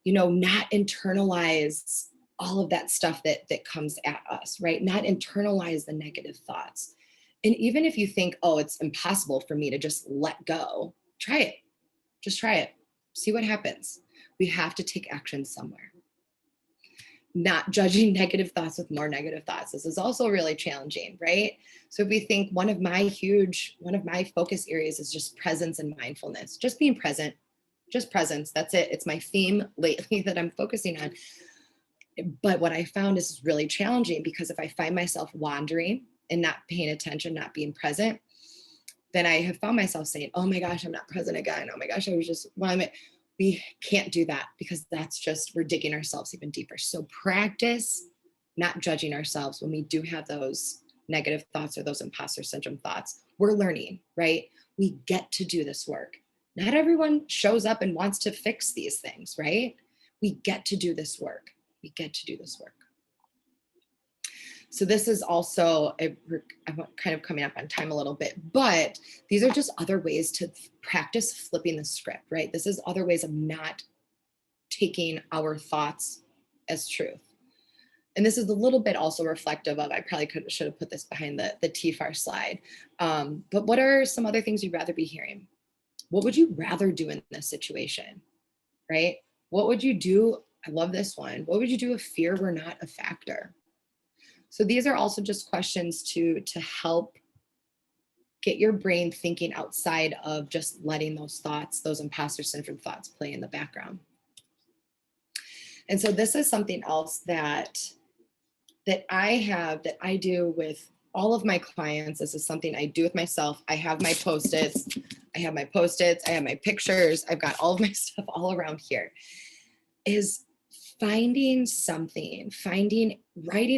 not internalize all of that stuff that comes at us, right? Not internalize the negative thoughts. And even if you think, oh, it's impossible for me to just let go, try it. Just try it. See what happens. We have to take action somewhere. Not judging negative thoughts with more negative thoughts. This is also really challenging, right? So if we think one of my focus areas is just presence and mindfulness, just being present, just presence. That's it. It's my theme lately that I'm focusing on. But what I found is really challenging because if I find myself wandering and not paying attention, not being present, then I have found myself saying, oh my gosh, I'm not present again. Oh my gosh, we can't do that because we're digging ourselves even deeper. So practice not judging ourselves when we do have those negative thoughts or those imposter syndrome thoughts. We're learning, right? We get to do this work. Not everyone shows up and wants to fix these things, right? We get to do this work. So this is also, I'm kind of coming up on time a little bit, but these are just other ways to practice flipping the script, right? This is other ways of not taking our thoughts as truth. And this is a little bit also reflective of, I probably should have put this behind the TFAR slide. But what are some other things you'd rather be hearing? What would you rather do in this situation, right? What would you do? I love this one. What would you do if fear were not a factor? So these are also just questions to help get your brain thinking outside of just letting those thoughts, those imposter syndrome thoughts play in the background. And so this is something else that I do with all of my clients. This is something I do with myself. I have my post-its, I have my pictures, I've got all of my stuff all around here, is writing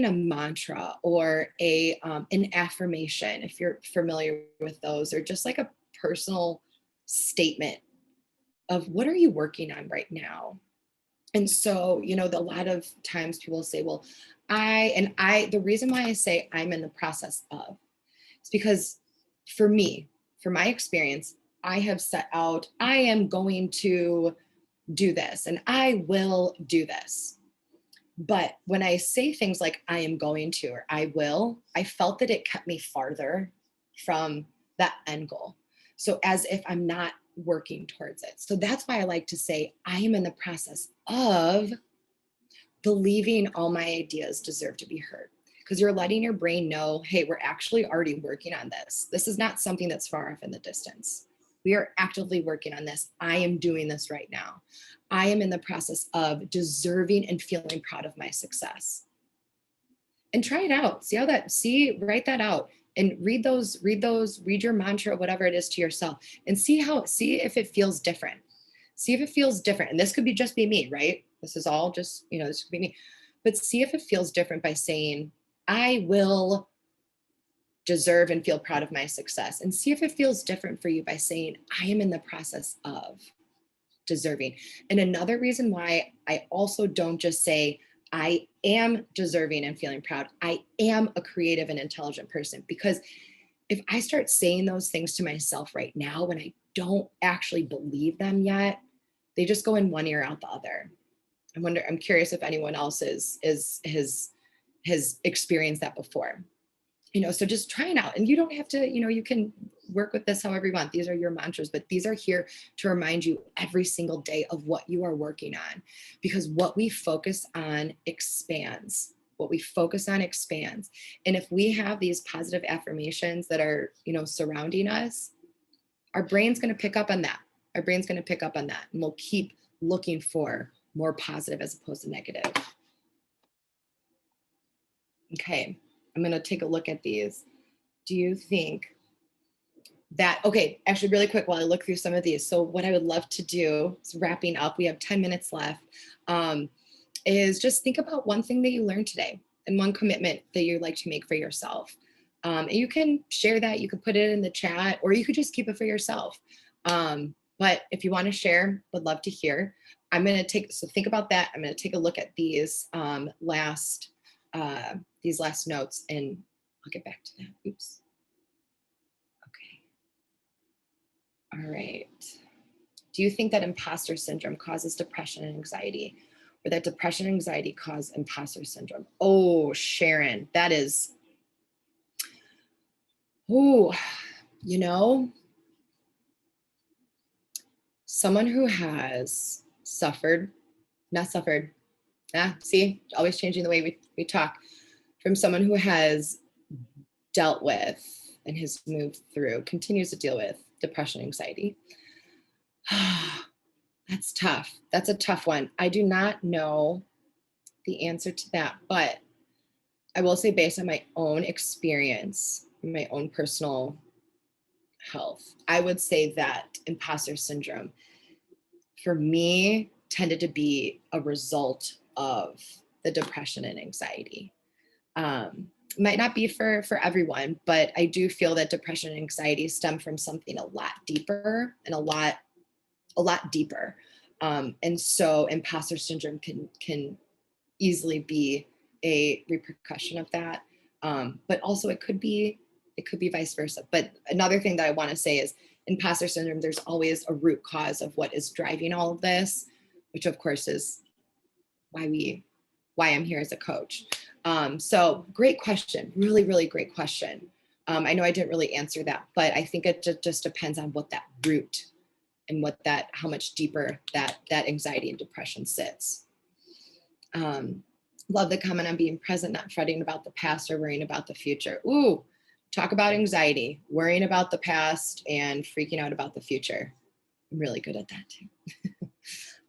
a mantra or an affirmation, if you're familiar with those, or just like a personal statement of what are you working on right now? And so, a lot of times people say, well, the reason why I say I'm in the process of is because for me, for my experience, I have set out, I am going to do this and I will do this. But when I say things like I am going to or I will, I felt that it kept me farther from that end goal. So as if I'm not working towards it. So that's why I like to say I am in the process of believing all my ideas deserve to be heard. Because you're letting your brain know, hey, we're actually already working on this. This is not something that's far off in the distance. We are actively working on this. I am doing this right now. I am in the process of deserving and feeling proud of my success. And try it out. Write that out and read your mantra, whatever it is to yourself and see if it feels different. See if it feels different. And this could just be me, right? This is all just, this could be me. But see if it feels different by saying, I will deserve and feel proud of my success. And see if it feels different for you by saying, I am in the process of deserving. And another reason why I also don't just say, I am deserving and feeling proud. I am a creative and intelligent person. Because if I start saying those things to myself right now, when I don't actually believe them yet, they just go in one ear out the other. I'm curious if anyone else has experienced that before. So just try it out. And you don't have to, you can work with this however you want. These are your mantras, but these are here to remind you every single day of what you are working on. Because what we focus on expands. What we focus on expands. And if we have these positive affirmations that are, surrounding us, our brain's going to pick up on that. Our brain's going to pick up on that. And we'll keep looking for more positive as opposed to negative. Okay, I'm going to take a look at these. Do you think that, okay, actually really quick while I look through some of these. So what I would love to do is wrapping up, we have 10 minutes left, is just think about one thing that you learned today and one commitment that you'd like to make for yourself. And you can share that, you could put it in the chat, or you could just keep it for yourself. But if you want to share, would love to hear. So think about that. I'm going to take a look at these last notes and I'll get back to that. Oops. Okay. All right. Do you think that imposter syndrome causes depression and anxiety, or that depression and anxiety cause imposter syndrome? Oh, Sharon, that is, someone who has always changing the way we talk, from someone who has dealt with and has continues to deal with depression, anxiety. That's tough. That's a tough one. I do not know the answer to that, but I will say, based on my own experience, my own personal health, I would say that imposter syndrome for me tended to be a result of the depression and anxiety. Might not be for everyone, but I do feel that depression and anxiety stem from something a lot deeper and a lot deeper. And so imposter syndrome can easily be a repercussion of that. But also it could be vice versa. But another thing that I want to say is imposter syndrome, there's always a root cause of what is driving all of this, which of course is why I'm here as a coach. So great question. Really, really great question. I know I didn't really answer that, but I think it just depends on what that root and how much deeper that anxiety and depression sits. Love the comment on being present, not fretting about the past or worrying about the future. Ooh, talk about anxiety, worrying about the past and freaking out about the future. I'm really good at that too.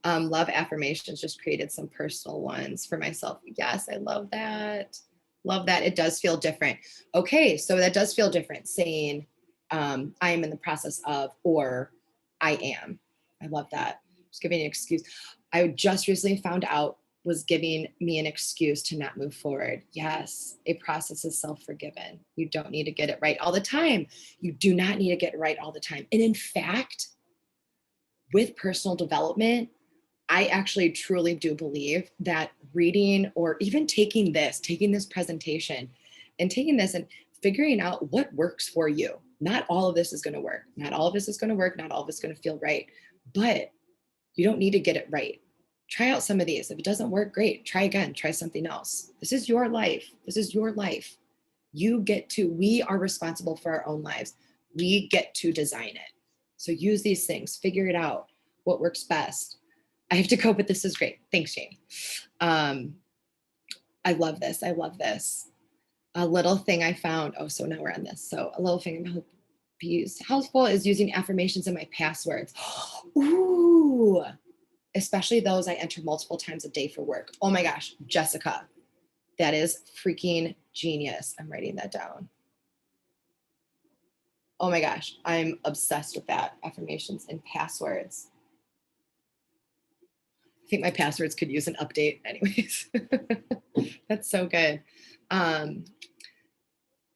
Love affirmations, just created some personal ones for myself. Yes, I love that. Love that. It does feel different. Okay, so that does feel different, saying I am in the process of, or I am. I love that. Just giving an excuse. I just recently found out was giving me an excuse to not move forward. Yes, a process is self-forgiven. You don't need to get it right all the time. You do not need to get it right all the time. And in fact, with personal development, I actually truly do believe that reading or even taking this presentation and taking this and figuring out what works for you. Not all of this is going to work. Not all of this is going to work. Not all of it's going to feel right, but you don't need to get it right. Try out some of these. If it doesn't work, great. Try again. Try something else. This is your life. This is your life. We are responsible for our own lives. We get to design it. So use these things, figure it out, what works best. I have to go, but this is great. Thanks, Jamie. I love this. I love this. A little thing I found. Oh, so now we're on this. So a little thing I hope be used helpful is using affirmations in my passwords. Ooh, especially those I enter multiple times a day for work. Oh my gosh, Jessica, that is freaking genius. I'm writing that down. Oh my gosh, I'm obsessed with that. Affirmations and passwords. I think my passwords could use an update anyways. That's so good.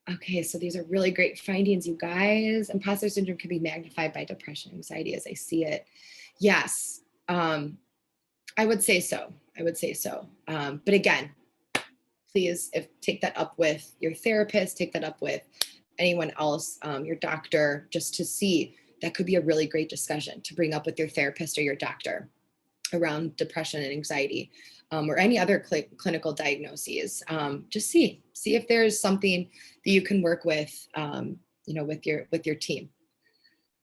Okay, so these are really great findings, you guys. Imposter syndrome can be magnified by depression, anxiety as I see it. Yes, I would say so. I would say so. But again, please take that up with your therapist, take that up with anyone else, your doctor, just to see. That could be a really great discussion to bring up with your therapist or your doctor around depression and anxiety, or any other clinical diagnoses. Just see if there's something that you can work with, with your team.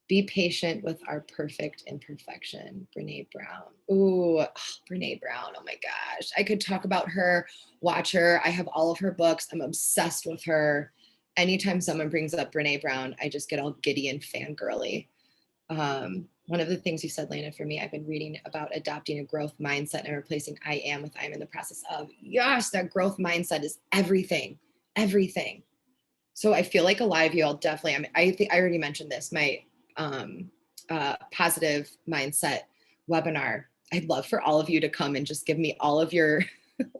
Be patient with our perfect imperfection. Brene Brown. Ooh, Brene Brown. Oh my gosh. I could talk about her, watch her. I have all of her books. I'm obsessed with her. Anytime someone brings up Brene Brown, I just get all giddy and fangirly. One of the things you said, Lana, for me, I've been reading about adopting a growth mindset and replacing I am with I'm in the process of. Yes, that growth mindset is everything, everything. So I feel like a lot of you all definitely, I think I already mentioned this, my positive mindset webinar. I'd love for all of you to come and just give me all of your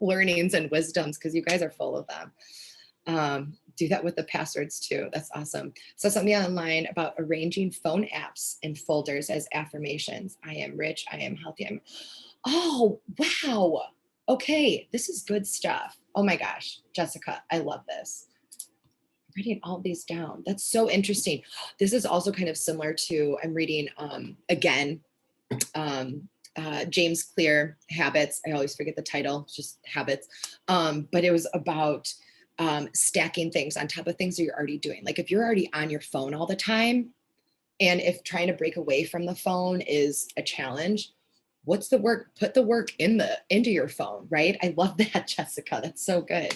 learnings and wisdoms, because you guys are full of them. Do that with the passwords too. That's awesome. So something online about arranging phone apps in folders as affirmations. I am rich. I am healthy. Oh, wow. Okay. This is good stuff. Oh my gosh, Jessica, I love this. I'm writing all these down. That's so interesting. This is also kind of similar to, I'm reading again, James Clear, Habits. I always forget the title, it's just Habits. But it was about stacking things on top of things that you're already doing. Like if you're already on your phone all the time, and if trying to break away from the phone is a challenge, what's the work? Put the work into your phone, right? I love that, Jessica. That's so good.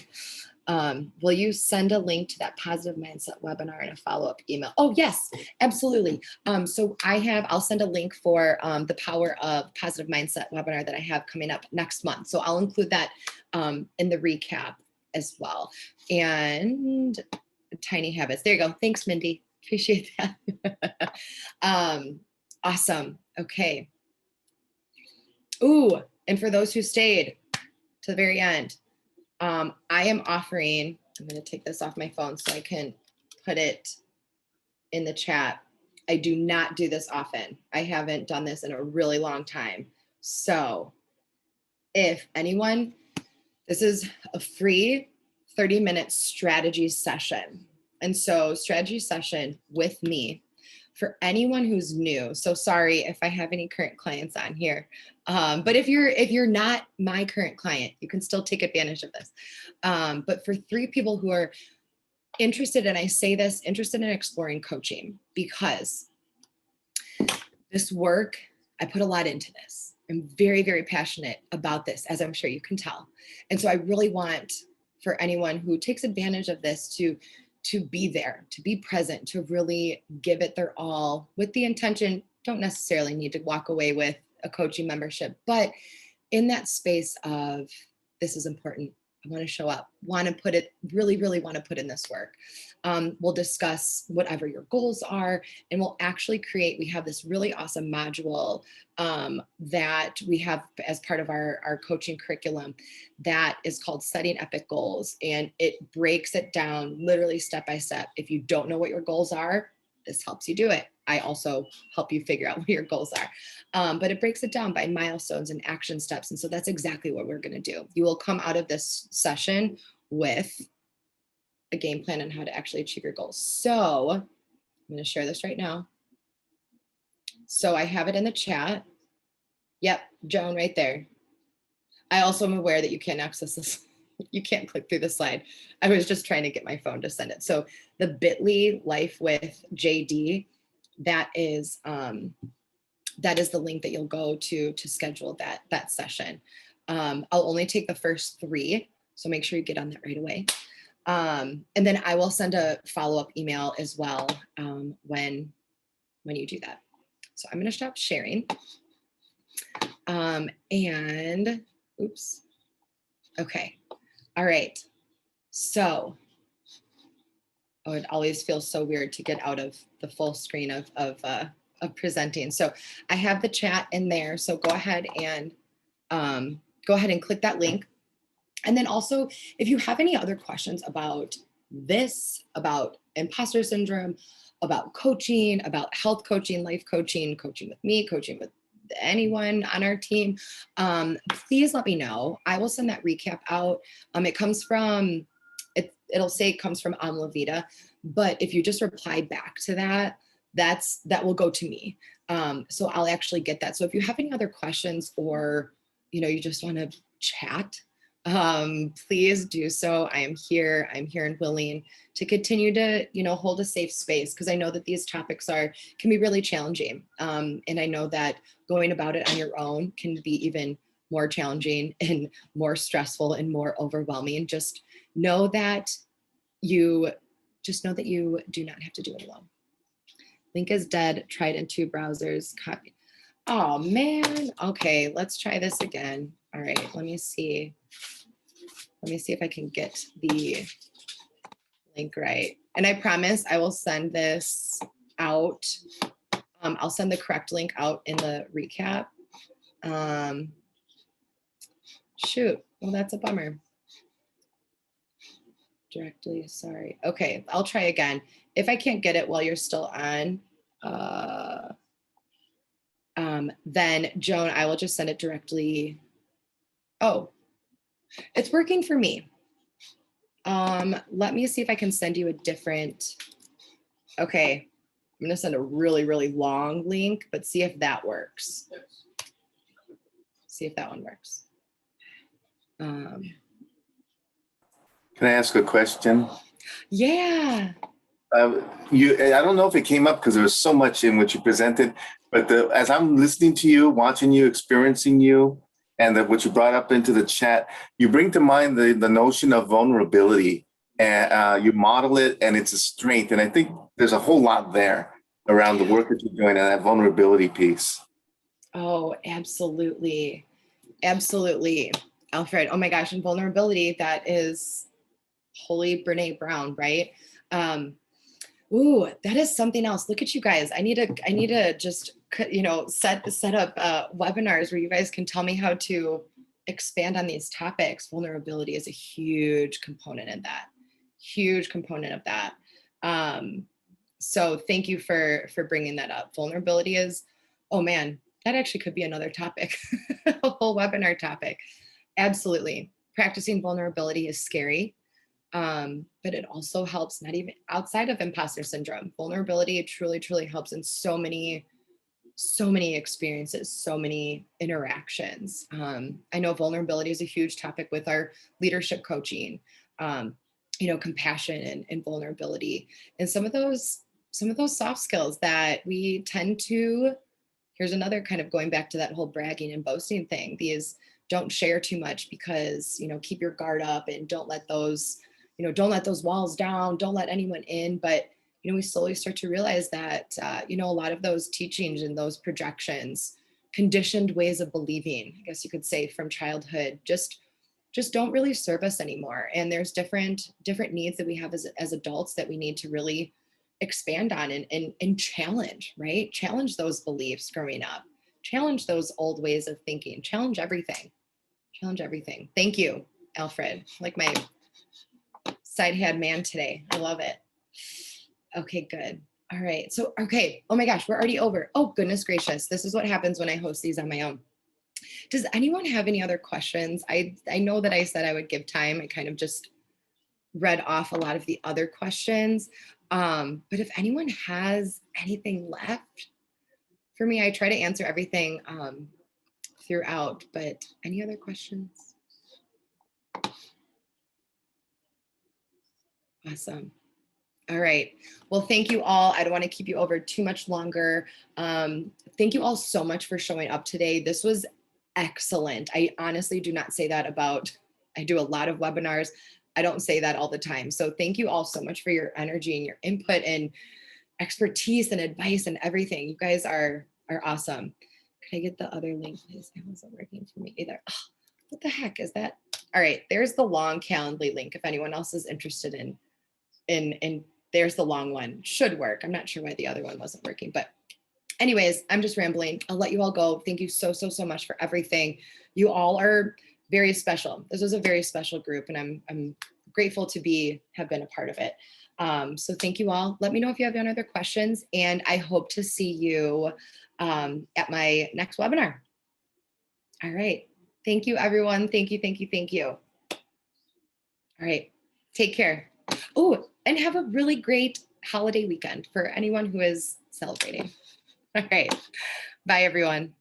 Will you send a link to that positive mindset webinar and a follow-up email? Oh, yes, absolutely. So I'll send a link for the Power of Positive Mindset webinar that I have coming up next month. So I'll include that in the recap as well. And Tiny Habits. There you go. Thanks, Mindy. Appreciate that. Awesome. Okay. Ooh, and for those who stayed to the very end, I am offering, I'm going to take this off my phone so I can put it in the chat. I do not do this often. I haven't done this in a really long time. So if anyone, this is a free 30-minute strategy session. And so strategy session with me for anyone who's new. So sorry if I have any current clients on here. But if you're not my current client, you can still take advantage of this. But for 3 people who are interested, and I say this, interested in exploring coaching, because this work, I put a lot into this. I'm very, very passionate about this, as I'm sure you can tell. And so I really want for anyone who takes advantage of this to be there, to be present, to really give it their all with the intention. Don't necessarily need to walk away with a coaching membership, but in that space of, this is important, I want to show up, want to put it, really, really want to put in this work. We'll discuss whatever your goals are, and we'll actually we have this really awesome module that we have as part of our coaching curriculum that is called Setting Epic Goals. And it breaks it down literally step by step. If you don't know what your goals are, this helps you do it. I also help you figure out what your goals are. But it breaks it down by milestones and action steps. And so that's exactly what we're going to do. You will come out of this session with a game plan on how to actually achieve your goals. So I'm going to share this right now. So I have it in the chat. Yep, Joan, right there. I also am aware that you can't access this. You can't click through the slide. I was just trying to get my phone to send it. So the bit.ly life with JD, that is the link that you'll go to schedule that session. I'll only take the first 3, so make sure you get on that right away. And then I will send a follow-up email as well when you do that. So I'm going to stop sharing. And oops. Okay. All right. So, oh, it always feels so weird to get out of the full screen of presenting. So I have the chat in there. So go ahead and click that link. And then also, if you have any other questions about this, about imposter syndrome, about coaching, about health coaching, life coaching, coaching with me, coaching with anyone on our team, please let me know. I will send that recap out. It comes from, it'll say it comes from Amlavita, but if you just reply back to that, that will go to me. So I'll actually get that. So if you have any other questions or, you just want to chat, please do so. I'm here and willing to continue to, hold a safe space, because I know that these topics can be really challenging. And I know that going about it on your own can be even more challenging and more stressful and more overwhelming. Just know that you do not have to do it alone. Link is dead. Tried in 2 browsers. Copy. Oh man. Okay, let's try this again. All right, let me see if I can get the link right. And I promise I will send this out. I'll send the correct link out in the recap. Shoot, well, that's a bummer. Directly, sorry. Okay, I'll try again. If I can't get it while you're still on, then Joan, I will just send it directly. Oh, it's working for me. Let me see if I can send you a different, okay. I'm gonna send a really, really long link, but see if that works. See if that one works. Can I ask a question? Yeah. I don't know if it came up because there was so much in what you presented, but as I'm listening to you, watching you, experiencing you, and what you brought up into the chat, you bring to mind the notion of vulnerability, and you model it, and it's a strength. And I think there's a whole lot there around the work that you're doing and that vulnerability piece. Oh, absolutely. Absolutely. Alfred, oh my gosh, and vulnerability, that is holy Brene Brown, right? Ooh, that is something else. Look at you guys. I need to just, set up webinars where you guys can tell me how to expand on these topics. Vulnerability is a huge component in that. Huge component of that. So thank you for bringing that up. Vulnerability is, oh man, that actually could be another topic, a whole webinar topic. Absolutely. Practicing vulnerability is scary. But it also helps, not even outside of imposter syndrome. Vulnerability truly, truly helps in so many experiences, so many interactions. I know vulnerability is a huge topic with our leadership coaching, compassion and vulnerability, and some of those soft skills that we tend to, here's another kind of going back to that whole bragging and boasting thing. These don't share too much because, keep your guard up and don't let those walls down, don't let anyone in. But, we slowly start to realize that, a lot of those teachings and those projections, conditioned ways of believing, I guess you could say, from childhood, just don't really serve us anymore. And there's different needs that we have as adults that we need to really expand on and challenge, right? Challenge those beliefs growing up, challenge those old ways of thinking, challenge everything. Thank you, Alfred. Like my side hand man today. I love it. Okay, good. All right. So, okay. Oh my gosh, we're already over. Oh, goodness gracious. This is what happens when I host these on my own. Does anyone have any other questions? I know that I said I would give time. I kind of just read off a lot of the other questions. But if anyone has anything left for me, I try to answer everything throughout, but any other questions? Awesome. All right. Well, thank you all. I don't want to keep you over too much longer. Thank you all so much for showing up today. This was excellent. I honestly do not say that about, I do a lot of webinars. I don't say that all the time. So thank you all so much for your energy and your input and expertise and advice and everything. You guys are awesome. Could I get the other link, please? It wasn't working for me either. Oh, what the heck is that? All right, there's the long Calendly link if anyone else is interested in there's the long one. Should work. I'm not sure why the other one wasn't working, but anyways, I'm just rambling. I'll let you all go. Thank you so much for everything. You all are very special. This was a very special group, and I'm grateful to have been a part of it. So thank you all. Let me know if you have any other questions, and I hope to see you at my next webinar. All right. Thank you, everyone. Thank you. All right. Take care. Oh, and have a really great holiday weekend for anyone who is celebrating. All right. Bye, everyone.